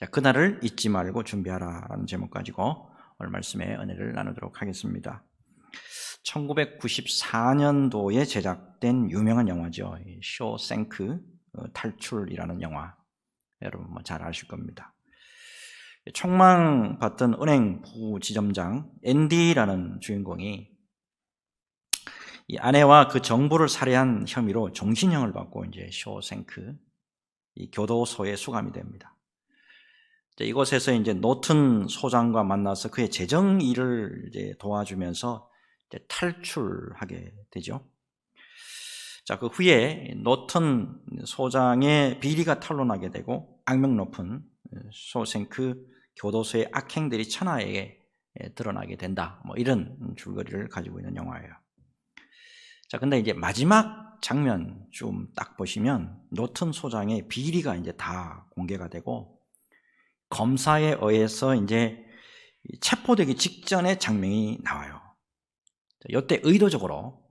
자, 그날을 잊지 말고 준비하라 라는 제목 가지고 오늘 말씀에 은혜를 나누도록 하겠습니다. 1994년도에 제작된 유명한 영화죠. 쇼생크 탈출이라는 영화, 여러분 잘 아실 겁니다. 총망받던 은행 부지점장 앤디라는 주인공이 이 아내와 그 정부를 살해한 혐의로 종신형을 받고 이제 쇼생크 이 교도소에 수감이 됩니다. 이곳에서 이제 노튼 소장과 만나서 그의 재정 일을 이제 도와주면서 이제 탈출하게 되죠. 자, 그 후에 노튼 소장의 비리가 탄로나게 되고 악명 높은 쇼생크 교도소의 악행들이 천하에 드러나게 된다. 뭐 이런 줄거리를 가지고 있는 영화예요. 자, 근데 이제 마지막 장면 좀 딱 보시면 노튼 소장의 비리가 이제 다 공개가 되고 검사에 의해서 이제 체포되기 직전의 장면이 나와요. 이때 의도적으로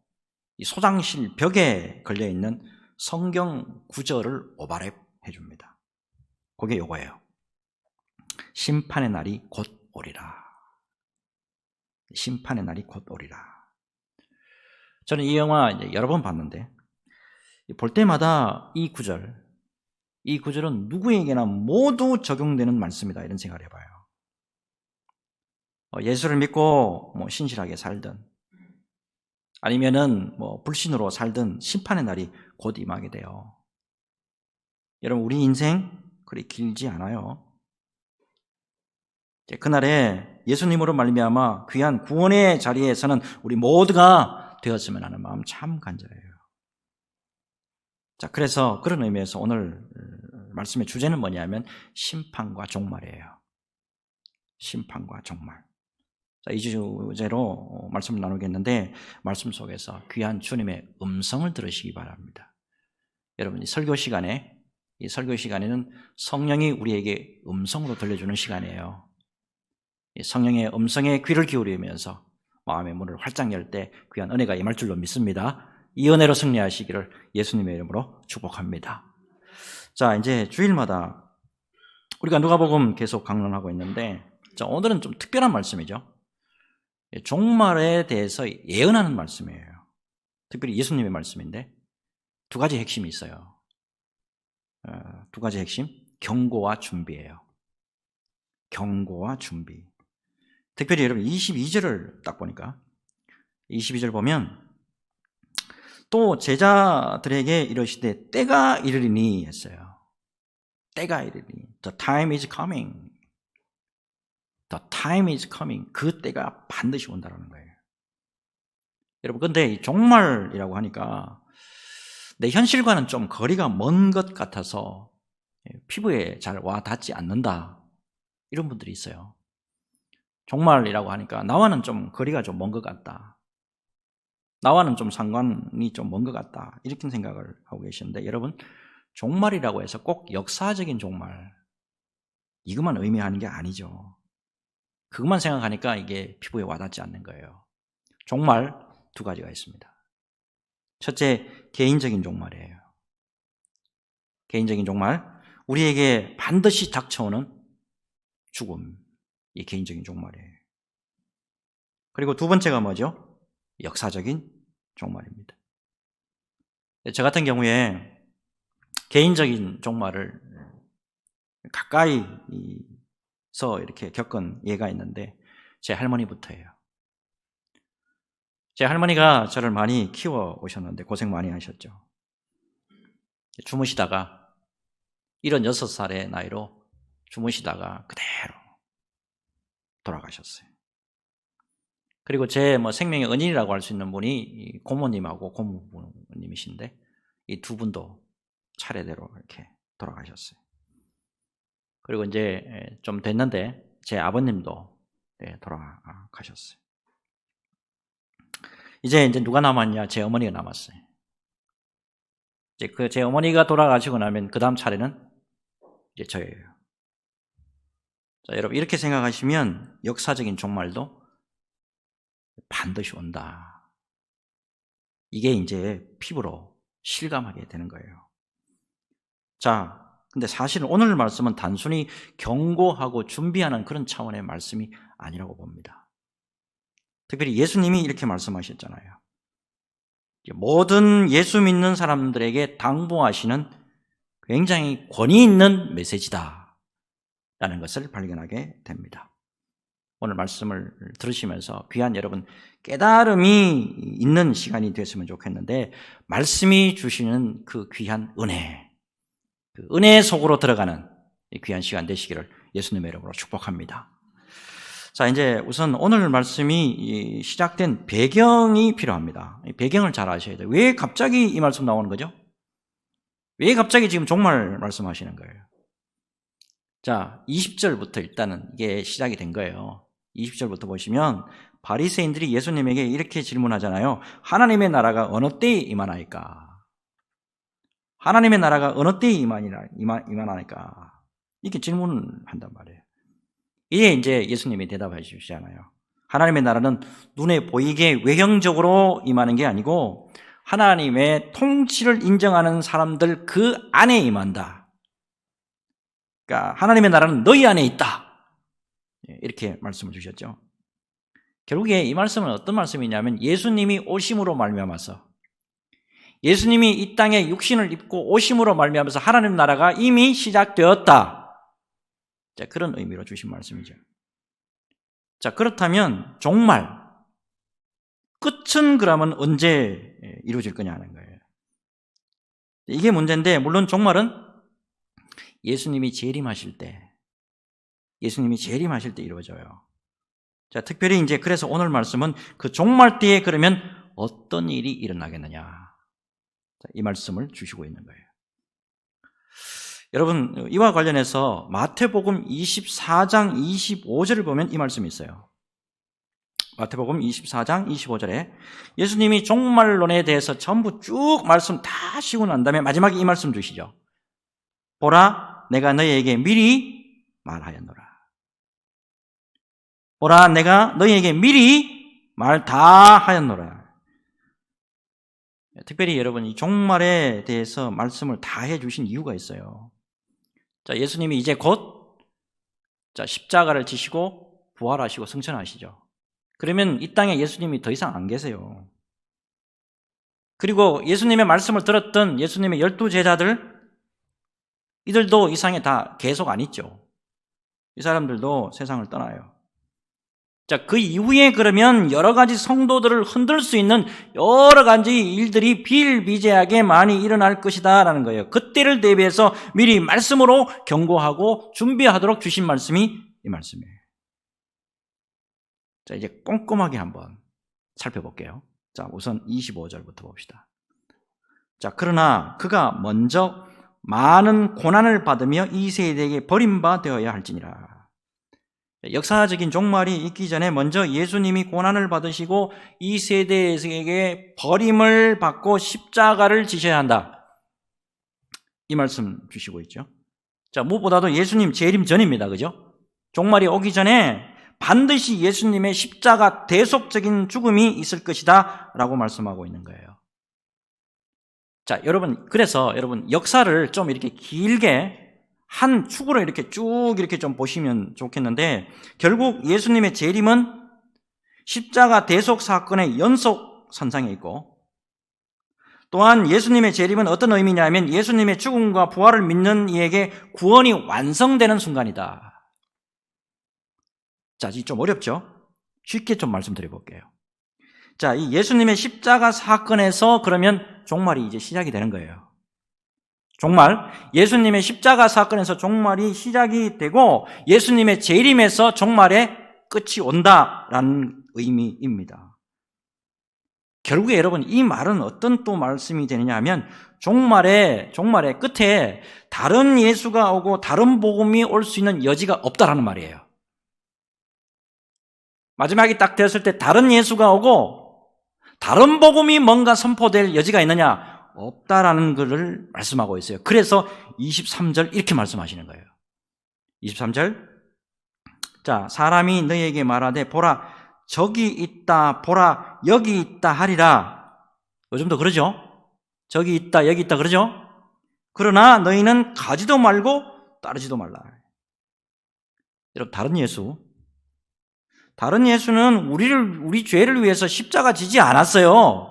이 소장실 벽에 걸려 있는 성경 구절을 오버랩 해줍니다. 그게 요거예요. 심판의 날이 곧 오리라. 심판의 날이 곧 오리라. 저는 이 영화 이제 여러 번 봤는데 볼 때마다 이 구절은 누구에게나 모두 적용되는 말씀이다 이런 생각을 해봐요. 예수를 믿고 신실하게 살든 아니면은 불신으로 살든 심판의 날이 곧 임하게 돼요. 여러분, 우리 인생 그리 길지 않아요. 그날에 예수님으로 말미암아 귀한 구원의 자리에서는 우리 모두가 되었으면 하는 마음 참 간절해요. 자, 그래서 그런 의미에서 오늘 말씀의 주제는 뭐냐면 심판과 종말이에요. 심판과 종말. 자, 이 주제로 말씀을 나누겠는데 말씀 속에서 귀한 주님의 음성을 들으시기 바랍니다. 여러분, 이 설교 시간에는 성령이 우리에게 음성으로 들려주는 시간이에요. 이 성령의 음성에 귀를 기울이면서 마음의 문을 활짝 열 때 귀한 은혜가 임할 줄로 믿습니다. 이 은혜로 승리하시기를 예수님의 이름으로 축복합니다. 자, 이제 주일마다 우리가 누가복음 계속 강론하고 있는데, 자, 오늘은 좀 특별한 말씀이죠. 종말에 대해서 예언하는 말씀이에요. 특별히 예수님의 말씀인데 두 가지 핵심이 있어요. 두 가지 핵심, 경고와 준비예요. 경고와 준비. 특별히 여러분 22절을 딱 보니까 22절 보면 또 제자들에게 이르시되 때가 이르리니 했어요. 때가 이르리니. The time is coming. The time is coming. 그 때가 반드시 온다라는 거예요. 여러분, 근데 이 종말이라고 하니까 내 현실과는 좀 거리가 먼 것 같아서 피부에 잘 와 닿지 않는다, 이런 분들이 있어요. 종말이라고 하니까 나와는 좀 거리가 좀 먼 것 같다, 나와는 좀 상관이 좀 먼 것 같다, 이렇게 생각을 하고 계시는데, 여러분, 종말이라고 해서 꼭 역사적인 종말 이것만 의미하는 게 아니죠. 그것만 생각하니까 이게 피부에 와닿지 않는 거예요. 종말 두 가지가 있습니다. 첫째, 개인적인 종말이에요. 개인적인 종말, 우리에게 반드시 닥쳐오는 죽음, 이 개인적인 종말이에요. 그리고 두 번째가 뭐죠? 역사적인 종말입니다. 저 같은 경우에 개인적인 종말을 가까이서 이렇게 겪은 예가 있는데 제 할머니부터예요. 제 할머니가 저를 많이 키워 오셨는데 고생 많이 하셨죠. 주무시다가 76살의 나이로 주무시다가 그대로 돌아가셨어요. 그리고 제 생명의 은인이라고 할 수 있는 분이 고모님하고 고모님이신데 이 두 분도 차례대로 이렇게 돌아가셨어요. 그리고 이제 좀 됐는데 제 아버님도 돌아가셨어요. 이제 누가 남았냐? 제 어머니가 남았어요. 이제 제 어머니가 돌아가시고 나면 그 다음 차례는 이제 저예요. 자, 여러분, 이렇게 생각하시면 역사적인 종말도 반드시 온다, 이게 이제 피부로 실감하게 되는 거예요. 자, 근데 사실 오늘 말씀은 단순히 경고하고 준비하는 그런 차원의 말씀이 아니라고 봅니다. 특별히 예수님이 이렇게 말씀하셨잖아요. 모든 예수 믿는 사람들에게 당부하시는 굉장히 권위 있는 메시지다 라는 것을 발견하게 됩니다. 오늘 말씀을 들으시면서 귀한 여러분 깨달음이 있는 시간이 됐으면 좋겠는데, 말씀이 주시는 그 귀한 은혜, 그 은혜 속으로 들어가는 귀한 시간 되시기를 예수님의 이름으로 축복합니다. 자, 이제 우선 오늘 말씀이 시작된 배경이 필요합니다. 배경을 잘 아셔야 돼요. 왜 갑자기 이 말씀 나오는 거죠? 왜 갑자기 지금 종말 말씀하시는 거예요? 자, 20절부터 일단은 이게 시작이 된 거예요. 20절부터 보시면 바리새인들이 예수님에게 이렇게 질문하잖아요. 하나님의 나라가 어느 때에 임하나이까? 하나님의 나라가 어느 때에 임하나이까? 이렇게 질문한단 말이에요. 이에 이제 예수님이 대답해 주시잖아요. 하나님의 나라는 눈에 보이게 외형적으로 임하는 게 아니고 하나님의 통치를 인정하는 사람들 그 안에 임한다. 그러니까 하나님의 나라는 너희 안에 있다. 이렇게 말씀을 주셨죠. 결국에 이 말씀은 어떤 말씀이냐면 예수님이 오심으로 말미암아서, 예수님이 이 땅에 육신을 입고 오심으로 말미암아서 하나님 나라가 이미 시작되었다. 자, 그런 의미로 주신 말씀이죠. 자, 그렇다면 종말, 끝은 그러면 언제 이루어질 거냐 하는 거예요. 이게 문제인데, 물론 종말은 예수님이 재림하실 때 이루어져요. 자, 특별히 이제 그래서 오늘 말씀은 그 종말 때에 그러면 어떤 일이 일어나겠느냐. 자, 이 말씀을 주시고 있는 거예요. 여러분, 이와 관련해서 마태복음 24장 25절을 보면 이 말씀이 있어요. 마태복음 24장 25절에 예수님이 종말론에 대해서 전부 쭉 말씀 다 하시고 난 다음에 마지막에 이 말씀 주시죠. 보라, 내가 너희에게 미리 말하였노라. 보라, 내가 너희에게 미리 말 다 하였노라. 특별히 여러분, 이 종말에 대해서 말씀을 다 해주신 이유가 있어요. 자, 예수님이 이제 곧 십자가를 지시고 부활하시고 승천하시죠. 그러면 이 땅에 예수님이 더 이상 안 계세요. 그리고 예수님의 말씀을 들었던 예수님의 12제자들, 이들도 이 세상에 다 계속 안 있죠. 이 사람들도 세상을 떠나요. 자, 그 이후에 그러면 여러 가지 성도들을 흔들 수 있는 여러 가지 일들이 비일비재하게 많이 일어날 것이다 라는 거예요. 그때를 대비해서 미리 말씀으로 경고하고 준비하도록 주신 말씀이 이 말씀이에요. 자, 이제 꼼꼼하게 한번 살펴볼게요. 자, 우선 25절부터 봅시다. 자, 그러나 그가 먼저 많은 고난을 받으며 이 세대에게 버림받아야 할지니라. 역사적인 종말이 있기 전에 먼저 예수님이 고난을 받으시고 이 세대에게 버림을 받고 십자가를 지셔야 한다. 이 말씀 주시고 있죠. 자, 무엇보다도 예수님 재림 전입니다. 그죠? 종말이 오기 전에 반드시 예수님의 십자가 대속적인 죽음이 있을 것이다 라고 말씀하고 있는 거예요. 자, 그래서 여러분 역사를 좀 이렇게 길게 한 축으로 이렇게 쭉 이렇게 좀 보시면 좋겠는데, 결국 예수님의 재림은 십자가 대속 사건의 연속선상에 있고, 또한 예수님의 재림은 어떤 의미냐면 예수님의 죽음과 부활을 믿는 이에게 구원이 완성되는 순간이다. 자, 이 좀 어렵죠? 쉽게 좀 말씀드려 볼게요. 자, 이 예수님의 십자가 사건에서 그러면 종말이 이제 시작이 되는 거예요. 종말, 예수님의 십자가 사건에서 종말이 시작이 되고 예수님의 재림에서 종말의 끝이 온다라는 의미입니다. 결국에 여러분 이 말은 어떤 또 말씀이 되느냐 하면 종말의 끝에 다른 예수가 오고 다른 복음이 올 수 있는 여지가 없다라는 말이에요. 마지막이 딱 되었을 때 다른 예수가 오고 다른 복음이 뭔가 선포될 여지가 있느냐? 없다라는 것을 말씀하고 있어요. 그래서 23절 이렇게 말씀하시는 거예요. 23절, 자, 사람이 너희에게 말하되 보라 저기 있다, 보라 여기 있다 하리라. 요즘도 그러죠? 저기 있다, 여기 있다 그러죠? 그러나 너희는 가지도 말고 따르지도 말라. 여러분, 다른 예수는 우리 죄를 위해서 십자가 지지 않았어요.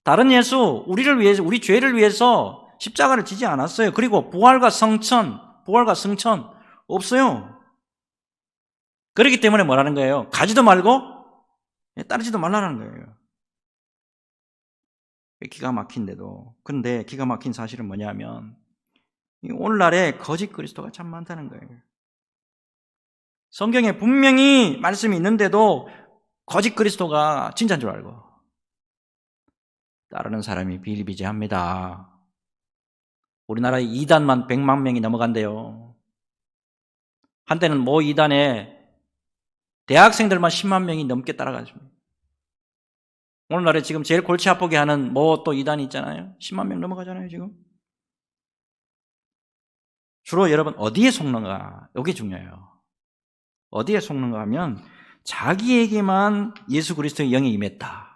다른 예수, 우리 죄를 위해서 십자가를 지지 않았어요. 그리고 부활과 승천 없어요. 그렇기 때문에 뭐라는 거예요? 가지도 말고 따르지도 말라는 거예요. 기가 막힌데도. 근데 기가 막힌 사실은 뭐냐면 오늘날에 거짓 그리스도가 참 많다는 거예요. 성경에 분명히 말씀이 있는데도 거짓 그리스도가 진짜인 줄 알고 따르는 사람이 비일비재합니다. 우리나라에 이단만 100만 명이 넘어간대요. 한때는 모 이단에 대학생들만 10만 명이 넘게 따라가십니다. 오늘날에 지금 제일 골치 아프게 하는 뭐 또 이단이 있잖아요. 10만 명 넘어가잖아요, 지금. 주로 여러분 어디에 속는가? 이게 중요해요. 어디에 속는가 하면 자기에게만 예수 그리스도의 영이 임했다.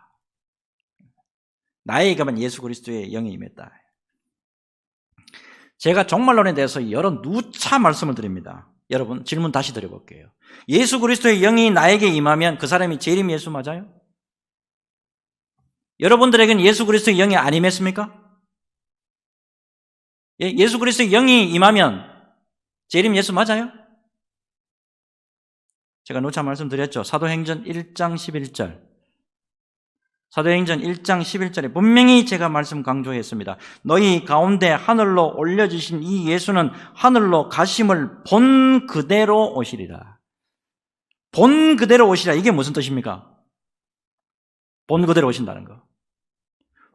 나에게만 예수 그리스도의 영이 임했다. 제가 종말론에 대해서 여러 누차 말씀을 드립니다. 여러분 질문 다시 드려볼게요. 예수 그리스도의 영이 나에게 임하면 그 사람이 재림 예수 맞아요? 여러분들에게는 예수 그리스도의 영이 안 임했습니까? 예수 그리스도의 영이 임하면 재림 예수 맞아요? 제가 누차 말씀드렸죠. 사도행전 1장 11절. 사도행전 1장 11절에 분명히 제가 말씀 강조했습니다. 너희 가운데 하늘로 올려주신 이 예수는 하늘로 가심을 본 그대로 오시리라. 본 그대로 오시리라. 이게 무슨 뜻입니까? 본 그대로 오신다는 거.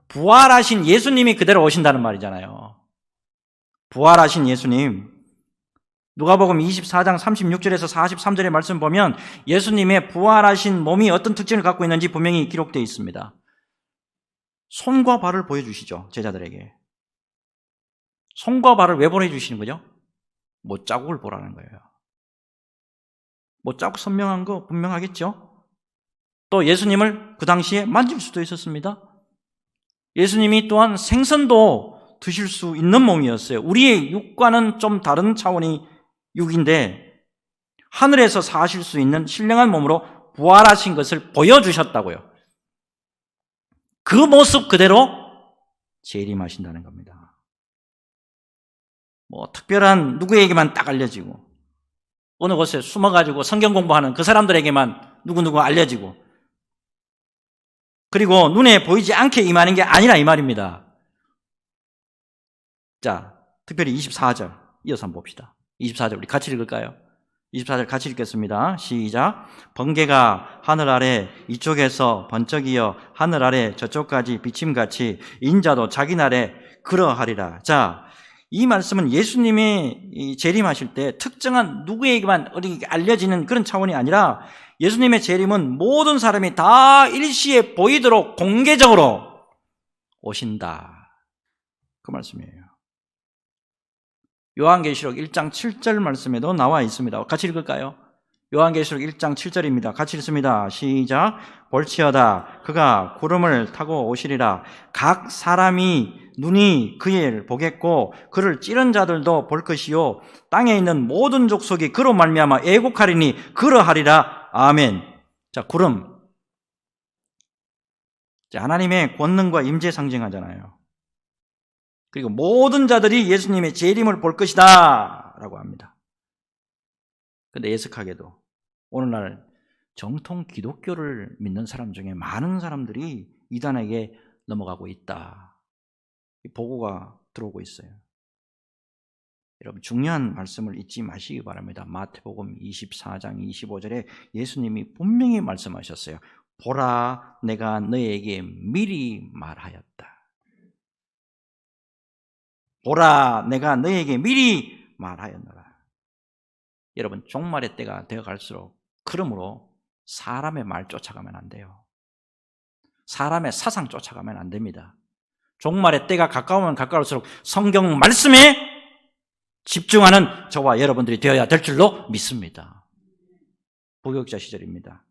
부활하신 예수님이 그대로 오신다는 말이잖아요. 부활하신 예수님. 누가복음 24장 36절에서 43절의 말씀 보면 예수님의 부활하신 몸이 어떤 특징을 갖고 있는지 분명히 기록되어 있습니다. 손과 발을 보여주시죠, 제자들에게. 손과 발을 왜 보여주시는 거죠? 못자국을 보라는 거예요. 못자국 선명한 거 분명하겠죠? 또 예수님을 그 당시에 만질 수도 있었습니다. 예수님이 또한 생선도 드실 수 있는 몸이었어요. 우리의 육과는 좀 다른 차원의 육인데 하늘에서 사실 수 있는 신령한 몸으로 부활하신 것을 보여주셨다고요. 그 모습 그대로 재림하신다는 겁니다. 뭐 특별한 누구에게만 딱 알려지고 어느 곳에 숨어가지고 성경 공부하는 그 사람들에게만 누구누구 알려지고 그리고 눈에 보이지 않게 임하는 게 아니라 이 말입니다. 자, 특별히 24절 이어서 한번 봅시다. 24절 우리 같이 읽을까요? 24절 같이 읽겠습니다. 시작. 번개가 하늘 아래 이쪽에서 번쩍이어 하늘 아래 저쪽까지 비침같이 인자도 자기 날에 그러하리라. 자, 이 말씀은 예수님이 재림하실 때 특정한 누구에게만 알려지는 그런 차원이 아니라 예수님의 재림은 모든 사람이 다 일시에 보이도록 공개적으로 오신다. 그 말씀이에요. 요한계시록 1장 7절 말씀에도 나와 있습니다. 같이 읽을까요? 요한계시록 1장 7절입니다. 같이 읽습니다. 시작. 볼지어다 그가 구름을 타고 오시리라. 각 사람이 눈이 그를 보겠고 그를 찌른 자들도 볼 것이요 땅에 있는 모든 족속이 그로 말미암아 애곡하리니 그러하리라. 아멘. 자, 구름. 자, 하나님의 권능과 임재 상징하잖아요. 그리고 모든 자들이 예수님의 재림을 볼 것이다 라고 합니다. 그런데 예석하게도 오늘날 정통 기독교를 믿는 사람 중에 많은 사람들이 이단에게 넘어가고 있다. 이 보고가 들어오고 있어요. 여러분 중요한 말씀을 잊지 마시기 바랍니다. 마태복음 24장 25절에 예수님이 분명히 말씀하셨어요. 보라 내가 너에게 미리 말하였다. 보라 내가 너에게 미리 말하였노라. 여러분 종말의 때가 되어갈수록 그러므로 사람의 말 쫓아가면 안 돼요. 사람의 사상 쫓아가면 안 됩니다. 종말의 때가 가까우면 가까울수록 성경 말씀에 집중하는 저와 여러분들이 되어야 될 줄로 믿습니다. 부교육자 시절입니다.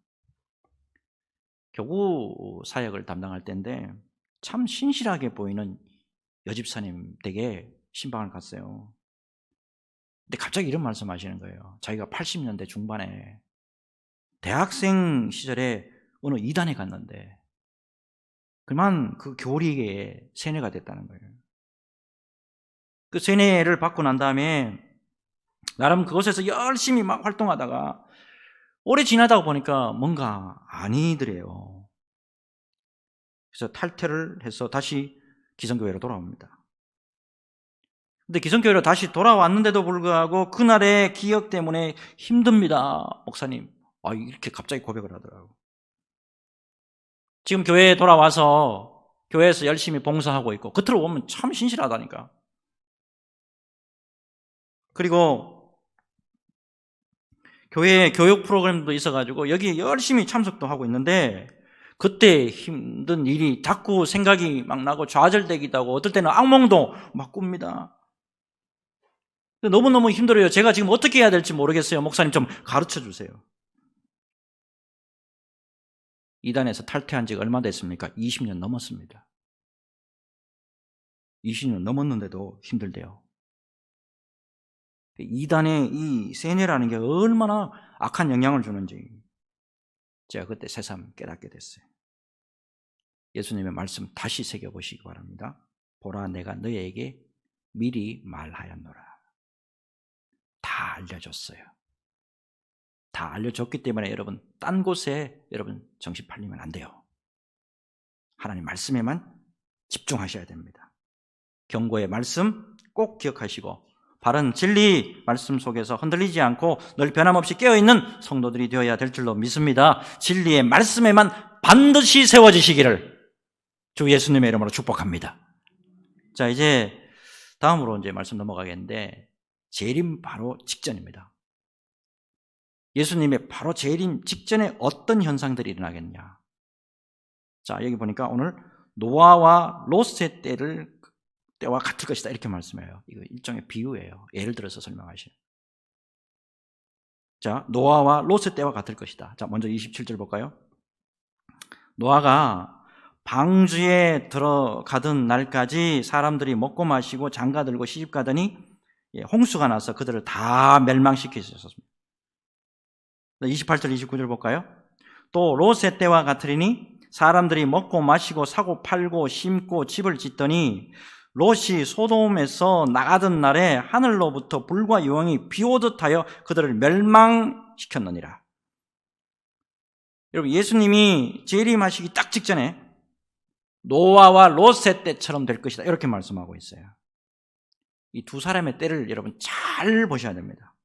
교구 사역을 담당할 때인데 참 신실하게 보이는 여집사님 댁에 신방을 갔어요. 근데 갑자기 이런 말씀하시는 거예요. 자기가 80년대 중반에 대학생 시절에 어느 이단에 갔는데 그만 그 교리에 세뇌가 됐다는 거예요. 그 세뇌를 받고 난 다음에 나름 그곳에서 열심히 막 활동하다가 오래 지나다 보니까 뭔가 아니더래요. 그래서 탈퇴를 해서 다시 기성교회로 돌아옵니다. 근데 기성교회로 다시 돌아왔는데도 불구하고 그날의 기억 때문에 힘듭니다, 목사님. 이렇게 갑자기 고백을 하더라고요. 지금 교회에 돌아와서 교회에서 열심히 봉사하고 있고 겉으로 보면 참 신실하다니까. 그리고 교회 교육 프로그램도 있어가지고 여기에 열심히 참석도 하고 있는데 그때 힘든 일이 자꾸 생각이 막 나고 좌절되기도 하고 어떨 때는 악몽도 막 꿉니다. 너무너무 힘들어요. 제가 지금 어떻게 해야 될지 모르겠어요. 목사님 좀 가르쳐 주세요. 이단에서 탈퇴한 지가 얼마 됐습니까? 20년 넘었습니다. 20년 넘었는데도 힘들대요. 이단의 이 세뇌라는 게 얼마나 악한 영향을 주는지 제가 그때 새삼 깨닫게 됐어요. 예수님의 말씀 다시 새겨보시기 바랍니다. 보라, 내가 너희에게 미리 말하였노라. 다 알려줬어요. 다 알려줬기 때문에 여러분 딴 곳에 여러분 정신 팔리면 안 돼요. 하나님 말씀에만 집중하셔야 됩니다. 경고의 말씀 꼭 기억하시고 바른 진리 말씀 속에서 흔들리지 않고 늘 변함없이 깨어있는 성도들이 되어야 될 줄로 믿습니다. 진리의 말씀에만 반드시 세워지시기를 주 예수님의 이름으로 축복합니다. 자, 이제 다음으로 이제 말씀 넘어가겠는데 재림 바로 직전입니다. 예수님의 바로 재림 직전에 어떤 현상들이 일어나겠냐. 자, 여기 보니까 오늘 노아와 롯의 때와 같을 것이다 이렇게 말씀해요. 이거 일종의 비유예요. 예를 들어서 설명하시는. 자, 노아와 롯의 때와 같을 것이다. 자, 먼저 27절 볼까요? 노아가 방주에 들어가던 날까지 사람들이 먹고 마시고 장가들고 시집가더니 홍수가 나서 그들을 다 멸망시키셨습니다. 28절 29절 볼까요? 또 롯의 때와 같으리니 사람들이 먹고 마시고 사고 팔고 심고 집을 짓더니 롯이 소돔에서 나가던 날에 하늘로부터 불과 유황이 비오듯 하여 그들을 멸망시켰느니라. 여러분, 예수님이 재림하시기 딱 직전에 노아와 롯의 때처럼 될 것이다 이렇게 말씀하고 있어요. 이 두 사람의 때를 여러분 잘 보셔야 됩니다.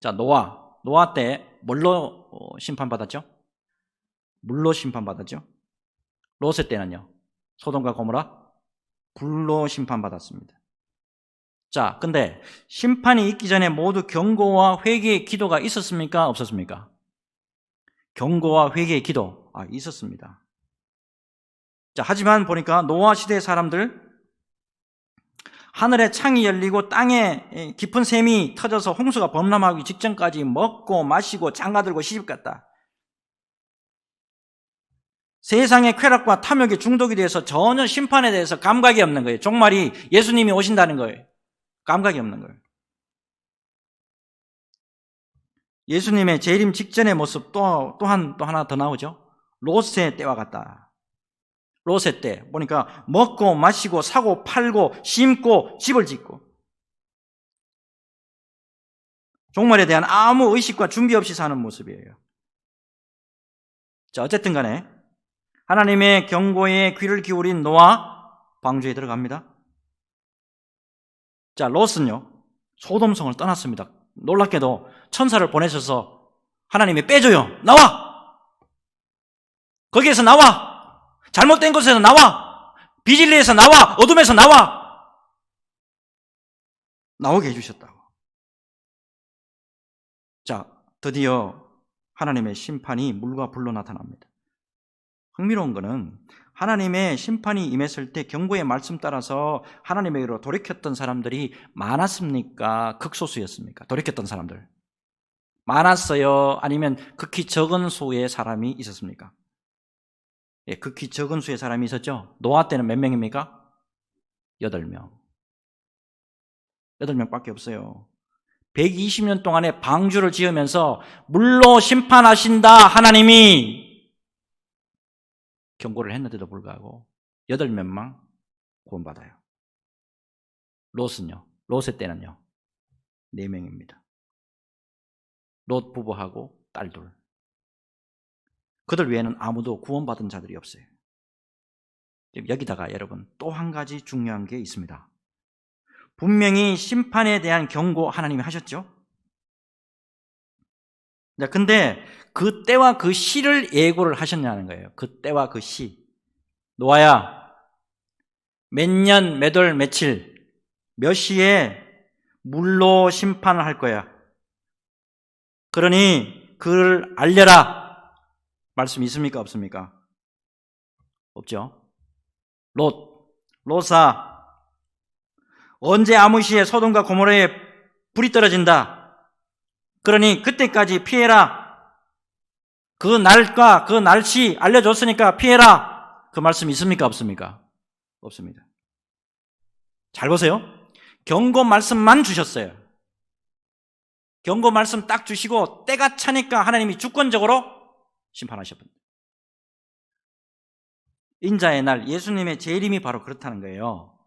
자, 노아 때 뭘로 심판받았죠? 물로 심판받았죠? 롯의 때는요? 소돔과 고모라 불로 심판받았습니다. 자, 근데 심판이 있기 전에 모두 경고와 회개의 기도가 있었습니까? 없었습니까? 경고와 회개의 기도 있었습니다. 자, 하지만 보니까 노아 시대 사람들 하늘에 창이 열리고 땅에 깊은 샘이 터져서 홍수가 범람하기 직전까지 먹고 마시고 장가들고 시집갔다. 세상의 쾌락과 탐욕에 중독이 돼서 전혀 심판에 대해서 감각이 없는 거예요. 종말이 예수님이 오신다는 거예요. 감각이 없는 거예요. 예수님의 재림 직전의 모습 또 하나 더 나오죠. 롯의 때와 같다. 롯의 때 보니까 먹고 마시고 사고 팔고 심고 집을 짓고 종말에 대한 아무 의식과 준비 없이 사는 모습이에요. 자, 어쨌든 간에 하나님의 경고에 귀를 기울인 노아 방주에 들어갑니다. 자, 롯은요 소돔성을 떠났습니다. 놀랍게도 천사를 보내셔서 하나님이 빼줘요. 나와! 거기에서 나와! 잘못된 곳에서 나와! 비진리에서 나와! 어둠에서 나와! 나오게 해주셨다고. 자, 드디어 하나님의 심판이 물과 불로 나타납니다. 흥미로운 것은 하나님의 심판이 임했을 때 경고의 말씀 따라서 하나님에게로 돌이켰던 사람들이 많았습니까? 극소수였습니까? 돌이켰던 사람들 많았어요? 아니면 극히 적은 수의 사람이 있었습니까? 예, 극히 적은 수의 사람이 있었죠. 노아 때는 몇 명입니까? 8명. 8명밖에 없어요. 120년 동안의 방주를 지으면서 물로 심판하신다 하나님이 경고를 했는데도 불구하고 8명만 구원받아요. 롯은요? 롯의 때는요? 4명입니다. 롯 부부하고 딸 둘. 그들 외에는 아무도 구원받은 자들이 없어요. 여기다가 여러분 또 한 가지 중요한 게 있습니다. 분명히 심판에 대한 경고 하나님이 하셨죠? 근데 그 때와 그 시를 예고를 하셨냐는 거예요. 그 때와 그 시. 노아야, 몇 년, 몇 월, 며칠, 몇 시에 물로 심판을 할 거야. 그러니 그를 알려라. 말씀 있습니까? 없습니까? 없죠. 롯아, 언제 아무 시에 소돔과 고모라에 불이 떨어진다. 그러니 그때까지 피해라. 그 날과 그 날씨 알려줬으니까 피해라. 그 말씀 있습니까? 없습니까? 없습니다. 잘 보세요. 경고 말씀만 주셨어요. 경고 말씀 딱 주시고 때가 차니까 하나님이 주권적으로 심판하셨습니다. 인자의 날, 예수님의 재림이 바로 그렇다는 거예요.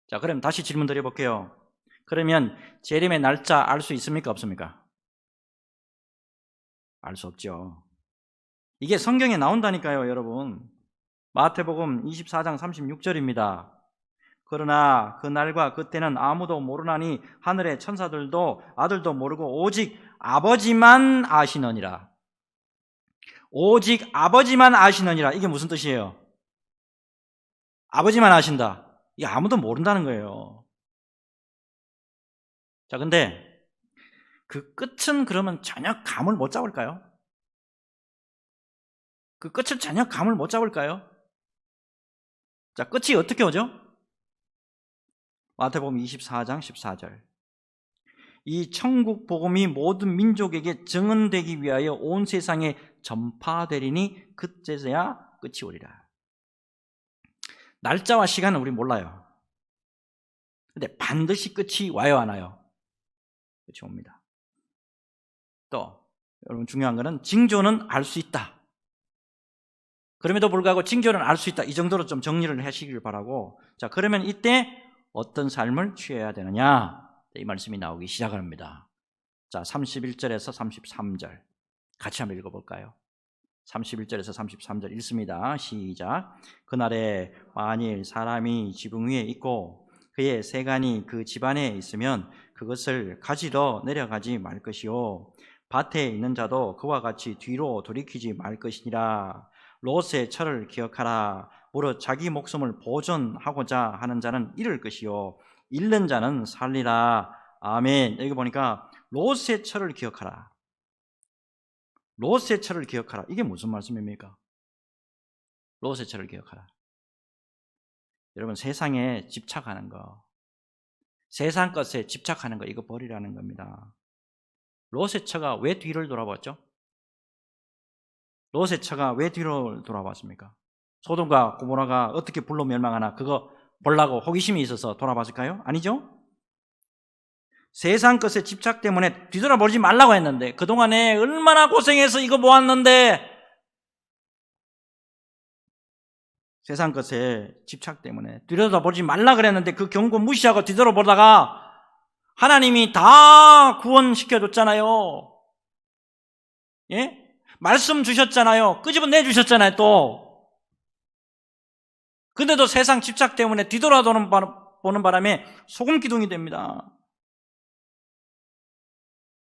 자, 그럼 다시 질문 드려볼게요. 그러면 재림의 날짜 알 수 있습니까? 없습니까? 알 수 없죠. 이게 성경에 나온다니까요, 여러분. 마태복음 24장 36절입니다. 그러나 그 날과 그때는 아무도 모르나니 하늘의 천사들도 아들도 모르고 오직 아버지만 아시느니라. 오직 아버지만 아시느니라. 이게 무슨 뜻이에요? 아버지만 아신다. 이게 아무도 모른다는 거예요. 자, 근데 그 끝은 그러면 전혀 감을 못 잡을까요? 그 끝을 전혀 감을 못 잡을까요? 자, 끝이 어떻게 오죠? 마태복음 24장 14절. 이 천국 복음이 모든 민족에게 증언되기 위하여 온 세상에 전파되리니 그때서야 끝이 오리라. 날짜와 시간은 우리 몰라요. 근데 반드시 끝이 와요, 안 와요? 끝이 옵니다. 또 여러분 중요한 거는 징조는 알 수 있다. 그럼에도 불구하고 징조는 알 수 있다. 이 정도로 좀 정리를 하시길 바라고. 자, 그러면 이때 어떤 삶을 취해야 되느냐? 이 말씀이 나오기 시작합니다. 자, 31절에서 33절 같이 한번 읽어볼까요? 31절에서 33절 읽습니다. 시작. 그날에 만일 사람이 지붕 위에 있고 그의 세간이 그 집안에 있으면 그것을 가지러 내려가지 말 것이요 밭에 있는 자도 그와 같이 뒤로 돌이키지 말 것이니라. 롯의 철을 기억하라. 무릇 자기 목숨을 보존하고자 하는 자는 잃을 것이요 잃는 자는 살리라. 아멘. 여기 보니까 롯의 철을 기억하라. 롯의 철을 기억하라. 이게 무슨 말씀입니까? 롯의 철을 기억하라. 여러분 세상에 집착하는 거, 세상 것에 집착하는 거 이거 버리라는 겁니다. 롯의 처가 왜 뒤를 돌아봤죠? 롯의 처가 왜 뒤로 돌아봤습니까? 소돔과 고모라가 어떻게 불로 멸망하나 그거 보려고 호기심이 있어서 돌아봤을까요? 아니죠? 세상 것에 집착 때문에 뒤돌아보지 말라고 했는데 그동안에 얼마나 고생해서 이거 모았는데 세상 것에 집착 때문에 뒤돌아보지 말라 그랬는데 그 경고 무시하고 뒤돌아보다가 하나님이 다 구원시켜줬잖아요. 예? 말씀 주셨잖아요. 끄집어내 주셨잖아요, 또. 근데도 세상 집착 때문에 뒤돌아보는 바람에 소금 기둥이 됩니다.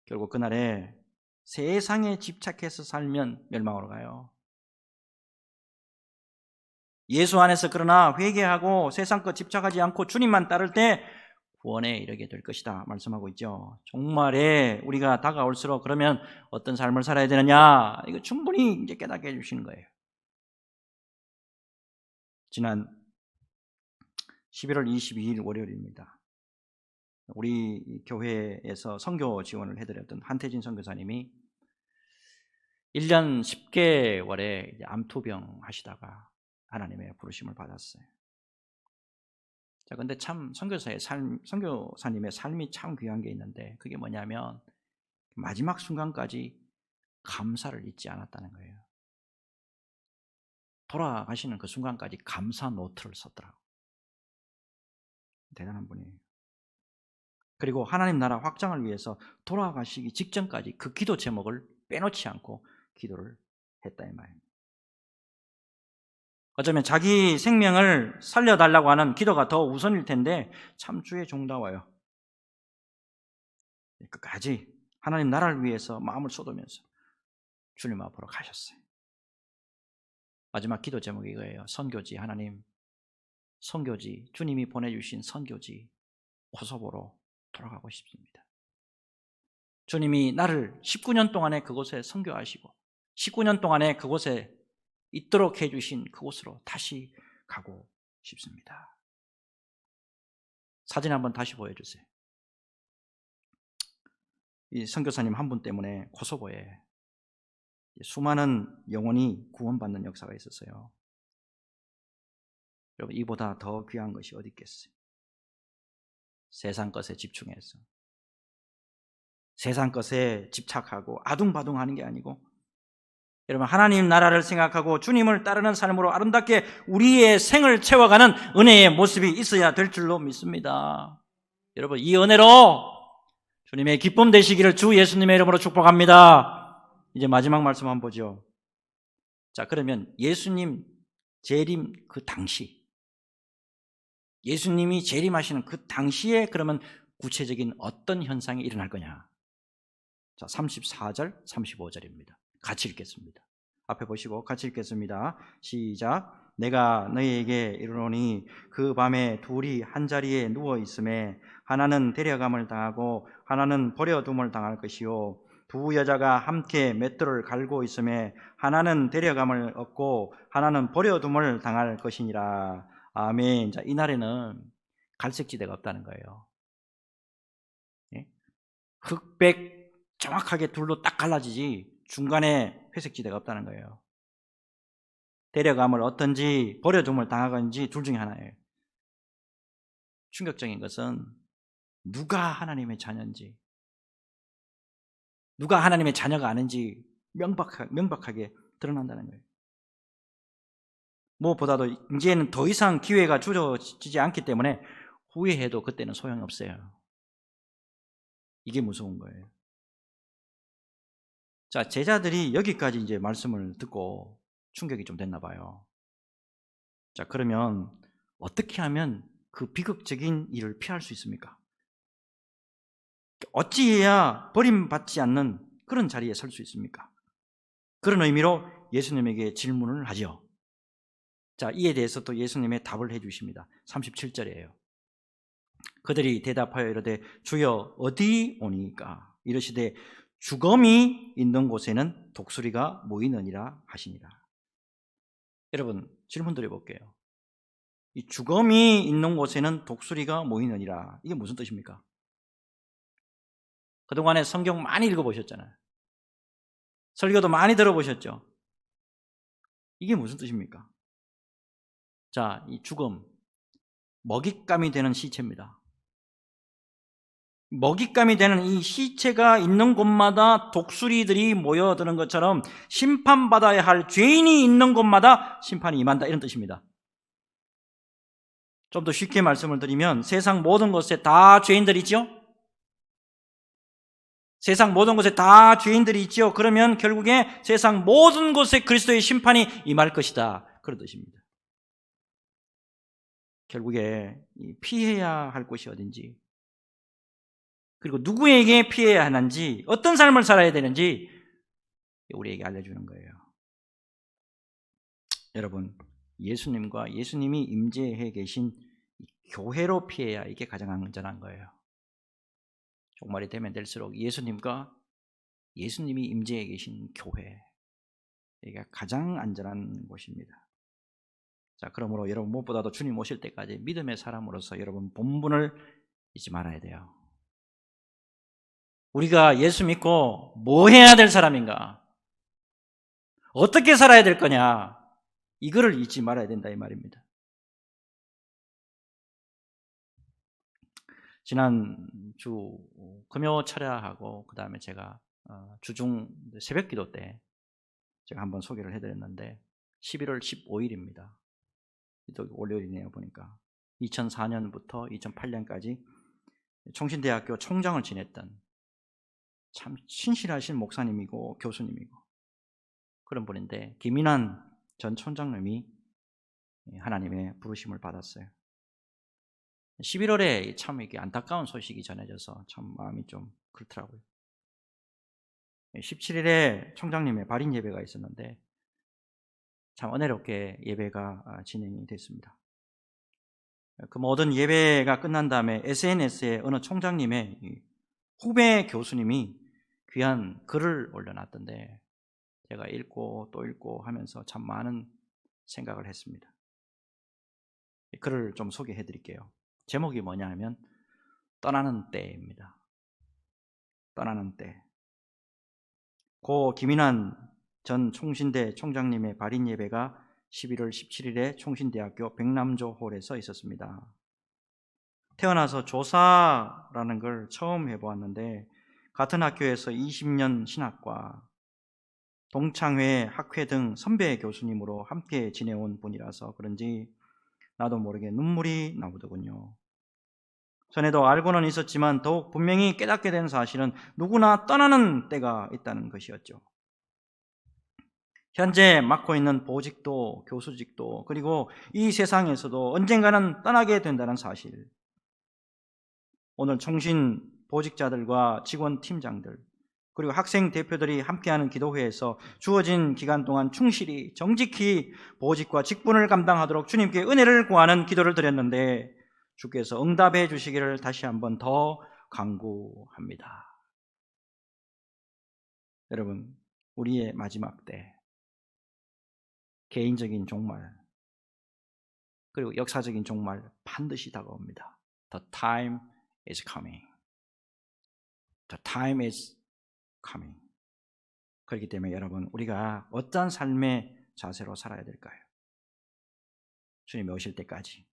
결국 그날에 세상에 집착해서 살면 멸망으로 가요. 예수 안에서 그러나 회개하고 세상 것 집착하지 않고 주님만 따를 때 구원에 이르게 될 것이다 말씀하고 있죠. 종말에 우리가 다가올수록 그러면 어떤 삶을 살아야 되느냐, 이거 충분히 이제 깨닫게 해주시는 거예요. 지난 11월 22일 월요일입니다. 우리 교회에서 선교 지원을 해드렸던 한태진 선교사님이 1년 10개월에 암투병 하시다가 하나님의 부르심을 받았어요. 자, 근데 참 선교사님의 삶이 참 귀한 게 있는데 그게 뭐냐면 마지막 순간까지 감사를 잊지 않았다는 거예요. 돌아가시는 그 순간까지 감사 노트를 썼더라고요. 대단한 분이에요. 그리고 하나님 나라 확장을 위해서 돌아가시기 직전까지 그 기도 제목을 빼놓지 않고 기도를 했다 이 말입니다. 어쩌면 자기 생명을 살려달라고 하는 기도가 더 우선일 텐데 참 주의 종다워요. 끝까지 하나님 나라를 위해서 마음을 쏟으면서 주님 앞으로 가셨어요. 마지막 기도 제목이 이거예요. 선교지 하나님, 선교지 주님이 보내주신 선교지 코소보로 돌아가고 싶습니다. 주님이 나를 19년 동안에 그곳에 선교하시고 19년 동안에 그곳에 있도록 해주신 그곳으로 다시 가고 싶습니다. 사진 한번 다시 보여주세요. 이 선교사님 한 분 때문에 코소보에 수많은 영혼이 구원받는 역사가 있었어요. 여러분, 이보다 더 귀한 것이 어디 있겠어요? 세상 것에 집중해서 세상 것에 집착하고 아둥바둥하는 게 아니고 여러분, 하나님 나라를 생각하고 주님을 따르는 삶으로 아름답게 우리의 생을 채워가는 은혜의 모습이 있어야 될 줄로 믿습니다. 여러분, 이 은혜로 주님의 기쁨 되시기를 주 예수님의 이름으로 축복합니다. 이제 마지막 말씀 한번 보죠. 자, 그러면 예수님 재림 그 당시, 예수님이 재림하시는 그 당시에 그러면 구체적인 어떤 현상이 일어날 거냐? 자, 34절, 35절입니다. 같이 읽겠습니다. 앞에 보시고 같이 읽겠습니다. 시작. 내가 너희에게 이르노니 그 밤에 둘이 한 자리에 누워 있음에 하나는 데려감을 당하고 하나는 버려둠을 당할 것이요 두 여자가 함께 맷돌을 갈고 있음에 하나는 데려감을 얻고 하나는 버려둠을 당할 것이니라. 아멘. 자, 이날에는 갈색지대가 없다는 거예요. 예? 흑백 정확하게 둘로 딱 갈라지지 중간에 회색지대가 없다는 거예요. 데려감을 얻든지 버려둠을 당하든지 둘 중에 하나예요. 충격적인 것은 누가 하나님의 자녀인지, 누가 하나님의 자녀가 아닌지 명백하게 드러난다는 거예요. 무엇보다도 이제는 더 이상 기회가 주어지지 않기 때문에 후회해도 그때는 소용이 없어요. 이게 무서운 거예요. 자, 제자들이 여기까지 이제 말씀을 듣고 충격이 좀 됐나 봐요. 자, 그러면 어떻게 하면 그 비극적인 일을 피할 수 있습니까? 어찌해야 버림받지 않는 그런 자리에 설 수 있습니까? 그런 의미로 예수님에게 질문을 하죠. 자, 이에 대해서 또 예수님의 답을 해주십니다. 37절이에요. 그들이 대답하여 이르되 주여 어디 오니까? 이르시되 주검이 있는 곳에는 독수리가 모이느니라 하시니라. 여러분, 질문 드려볼게요. 이 주검이 있는 곳에는 독수리가 모이느니라, 이게 무슨 뜻입니까? 그동안에 성경 많이 읽어보셨잖아요. 설교도 많이 들어보셨죠? 이게 무슨 뜻입니까? 자, 이 죽음, 먹잇감이 되는 시체입니다. 먹잇감이 되는 이 시체가 있는 곳마다 독수리들이 모여드는 것처럼 심판받아야 할 죄인이 있는 곳마다 심판이 임한다, 이런 뜻입니다. 좀 더 쉽게 말씀을 드리면 세상 모든 곳에 다 죄인들이 있죠? 세상 모든 곳에 다 죄인들이 있죠? 그러면 결국에 세상 모든 곳에 그리스도의 심판이 임할 것이다, 그런 뜻입니다. 결국에 피해야 할 곳이 어딘지, 그리고 누구에게 피해야 하는지, 어떤 삶을 살아야 되는지 우리에게 알려주는 거예요. 여러분, 예수님과 예수님이 임재해 계신 교회로 피해야 이게 가장 안전한 거예요. 종말이 되면 될수록 예수님과 예수님이 임재해 계신 교회, 이게 가장 안전한 곳입니다. 자, 그러므로 여러분 무엇보다도 주님 오실 때까지 믿음의 사람으로서 여러분 본분을 잊지 말아야 돼요. 우리가 예수 믿고 뭐 해야 될 사람인가? 어떻게 살아야 될 거냐? 이거를 잊지 말아야 된다 이 말입니다. 지난주 금요 철야하고 그 다음에 제가 주중 새벽 기도 때 제가 한번 소개를 해드렸는데 11월 15일입니다. 또 월요일이네요 보니까. 2004년부터 2008년까지 총신대학교 총장을 지냈던 참 신실하신 목사님이고 교수님이고 그런 분인데 김인환 전 총장님이 하나님의 부르심을 받았어요. 11월에 참 이게 안타까운 소식이 전해져서 참 마음이 좀 그렇더라고요. 17일에 총장님의 발인 예배가 있었는데 참 은혜롭게 예배가 진행이 됐습니다. 그 모든 예배가 끝난 다음에 SNS에 어느 총장님의 후배 교수님이 귀한 글을 올려놨던데 제가 읽고 또 읽고 하면서 참 많은 생각을 했습니다. 글을 좀 소개해 드릴게요. 제목이 뭐냐 하면 떠나는 때입니다. 떠나는 때. 고 김인환 전 총신대 총장님의 발인 예배가 11월 17일에 총신대학교 백남조 홀에서 있었습니다. 태어나서 조사라는 걸 처음 해보았는데 같은 학교에서 20년 신학과 동창회, 학회 등 선배 교수님으로 함께 지내온 분이라서 그런지 나도 모르게 눈물이 나오더군요. 전에도 알고는 있었지만 더욱 분명히 깨닫게 된 사실은 누구나 떠나는 때가 있다는 것이었죠. 현재 맡고 있는 보직도 교수직도 그리고 이 세상에서도 언젠가는 떠나게 된다는 사실. 오늘 총신 보직자들과 직원 팀장들 그리고 학생 대표들이 함께하는 기도회에서 주어진 기간 동안 충실히 정직히 보직과 직분을 감당하도록 주님께 은혜를 구하는 기도를 드렸는데 주께서 응답해 주시기를 다시 한번 더 간구합니다. 여러분, 우리의 마지막 때 개인적인 종말 그리고 역사적인 종말 반드시 다가옵니다. The time is coming. The time is coming. 그렇기 때문에 여러분 우리가 어떠한 삶의 자세로 살아야 될까요? 주님이 오실 때까지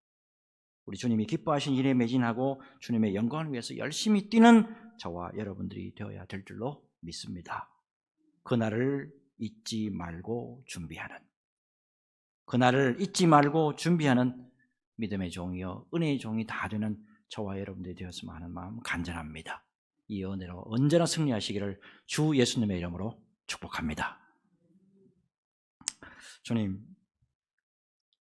우리 주님이 기뻐하신 일에 매진하고 주님의 영광을 위해서 열심히 뛰는 저와 여러분들이 되어야 될 줄로 믿습니다. 그날을 잊지 말고 준비하는 그날을 잊지 말고 준비하는 믿음의 종이요 은혜의 종이 다 되는 저와 여러분들이 되었으면 하는 마음 간절합니다. 이 은혜로 언제나 승리하시기를 주 예수님의 이름으로 축복합니다. 주님